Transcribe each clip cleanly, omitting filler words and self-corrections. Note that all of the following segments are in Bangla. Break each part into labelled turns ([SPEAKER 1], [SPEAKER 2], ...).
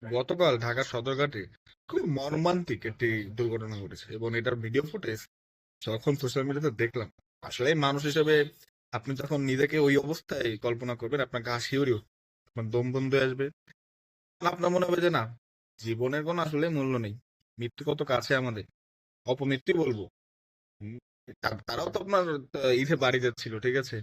[SPEAKER 1] গতকাল ঢাকার সদরঘাটে খুব মর্মান্তিক একটি দুর্ঘটনা ঘটেছে এবং এটার ভিডিও ফুটেজ যখন সোশ্যাল মিডিয়াতে দেখলাম, আসলে মানুষ হিসেবে আপনি যখন নিজেকে ওই অবস্থায় কল্পনা করবেন, আপনার গা শিউরে উঠবে, আপনার দম বন্ধ হয়ে আসবে। আপনার মনে হবে যে না, জীবনের কোনো আসলে মূল্য নেই, মৃত্যু কত কাছে আমাদের, অপমৃত্যু বলবো। হুম, তারাও তো আপনার ঈদে বাড়ি যাচ্ছিল, ঠিক আছে,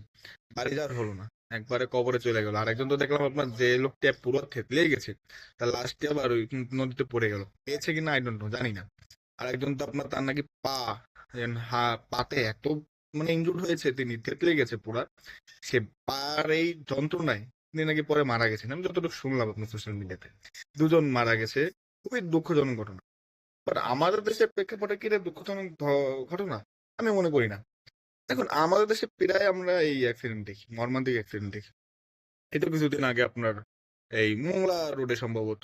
[SPEAKER 1] বাড়ি যাওয়ার হলো না, একবারে কবরে চলে গেল। আর একজন তো দেখলাম আপনার, যে লোকটা পুরো থেতলেই গেছে, তার লাশটি আবার ওই নদীতে পড়ে গেল, পেয়েছে কিনা আই ডোন্ট নো, জানি না। আর একজন তো আপনার, তার নাকি পা পাতে এত মানে ইনজুর্ড হয়েছে, তিনি থেতলে গেছে পুরা, সে পার এই যন্ত্রণায় তিনি নাকি পরে মারা গেছেন, আমি যতটুকু শুনলাম আপনার সোশ্যাল মিডিয়াতে। দুজন মারা গেছে, খুবই দুঃখজনক ঘটনা। বাট আমাদের দেশের প্রেক্ষাপটে কি এটা দুঃখজনক ঘটনা? আমি মনে করি না। এখন আমাদের দেশে প্রায় আমরা এই অ্যাক্সিডেন্ট দেখি, মর্মান্তিক অ্যাক্সিডেন্ট দেখি। এই তো কিছুদিন আগে আপনার এই মোংলা রোডে সম্ভবত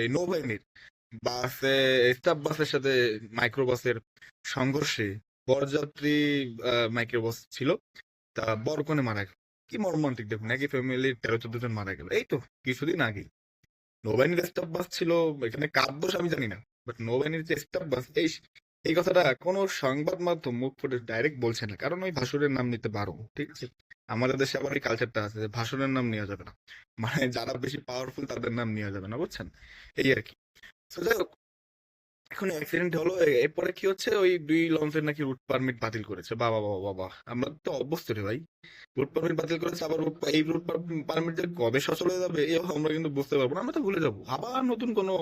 [SPEAKER 1] এই নৌবাহিনীর বাসে, স্টাফ বাসের সাথে মাইক্রোবাসের সংঘর্ষে বরযাত্রী মাইক্রোবাস ছিল, তা বরকনে মারা গেল। কি মর্মান্তিক দেখুন, একই ফ্যামিলির 13-14 জন মারা গেল এই তো কিছুদিন আগে। নৌবাহিনীর স্টাফ বাস ছিল, এখানে কার দোষ আমি জানি না, বাট নৌবাহিনীর যে স্টাফ বাস, এই কথাটা কোনো সংবাদ মাধ্যম মুখ ফুটে ডাইরেক্ট বলছে না, কারণ ওই ভাসুরের নাম নিতে পারো, ঠিক আছে। আমাদের দেশে আবার এই কালচারটা আছে যে ভাসুরের নাম নেওয়া যাবে না, মানে যারা বেশি পাওয়ারফুল তাদের নাম নেওয়া যাবে না, বুঝছেন। এই আর কি। তো যাই হোক, এখন অ্যাক্সিডেন্ট হলো, এরপরে কি হচ্ছে, ওই 2 লঞ্চের নাকি রুট পারমিট বাতিল করেছে। বাবা বাবা বাবা, আমরা তো অভ্যস্ত রে ভাই। রুট পারমিট বাতিল করেছে, আবার এই রুট পারমিট যে কবে সচল হয়ে যাবে আমরা কিন্তু বুঝতে পারবো না, আমরা তো ভুলে যাবো, আবার নতুন কোনো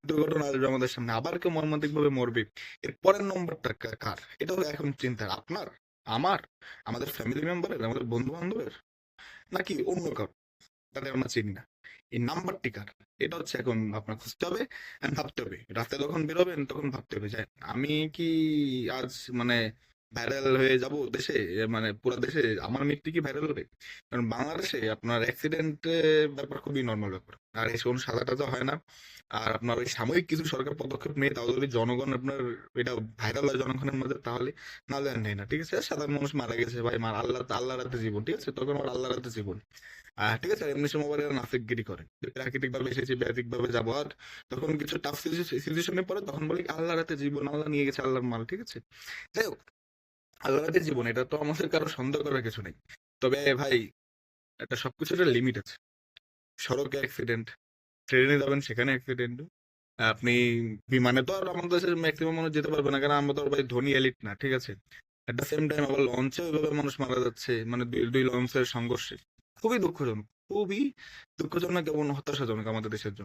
[SPEAKER 1] দুর্ঘটনা আসবে আমাদের সামনে, আবার কেউ মর্মান্তিক ভাবে মরবে। এর পরের নম্বরটা কার? এটা হলো এখন চিন্তার, আপনার, আমার, আমাদের ফ্যামিলি মেম্বারের, আমাদের বন্ধু বান্ধবের, নাকি অন্য কারো, তাদের আমরা চিনি না। এই নাম্বারটি কার? এটা হচ্ছে এখন আপনার খুঁজতে হবে and ভাবতে হবে। রাতে যখন বেরোবেন তখন ভাবতে হবে যে আমি কি আজ মানে ভাইরাল হয়ে যাব দেশে, মানে পুরো দেশে আমার মৃত্যু কি ভাইরাল হবে? কারণ বাংলাদেশে আপনার অ্যাক্সিডেন্ট ব্যাপার খুবই নর্মাল ব্যাপার, আর এই কোনো সাদা টাজা হয় না। আর আপনার ওই সাময়িক কিছু সরকার পদক্ষেপ নেই, তাও যদি জনগণ আপনার এটা ভাইরাল হয় জনগণের মধ্যে, তাহলে, নাহলে আর নেই না, ঠিক আছে। আর সাধারণ মানুষ মারা গেছে ভাই, আল্লাহ আল্লাহ রাতে জীবন, ঠিক আছে, তখন আমার আল্লাহ রাতে জীবন। ঠিক আছে, এমনি সময় আবার এরা নাফিকগিরি করে, প্রাকৃতিক ভাবে এসেছি, ব্যাতিক ভাবে যাবো, আর তখন কিছু টাফ সিচুয়েশনে পড়ে, তখন বলি আল্লাহ রাতে জীবন, আল্লাহ নিয়ে গেছে আল্লাহর মাল, ঠিক আছে। যাই হোক, আল্লাহ রাতে জীবন, এটা তো আমাদের কারো সন্দেহ করার কিছু নেই। তবে ভাই, একটা সবকিছুর একটা লিমিট আছে। সড়কে অ্যাক্সিডেন্ট, ট্রেনে যাবেন সেখানে অ্যাক্সিডেন্ট, আপনি বিমানে তো আর আমাদের দেশের ম্যাক্সিমাম মানুষ যেতে পারবে না, কারণ আমরা তো আর ভাই ধনী এলিট না, ঠিক আছে। এট দ্য সেম টাইম আবার লঞ্চে ওইভাবে মানুষ মারা যাচ্ছে, মানে দুই দুই লঞ্চের সংঘর্ষে। খুবই দুঃখজনক, খুবই দুঃখজনক এবং হতাশাজনক আমাদের দেশের জন্য।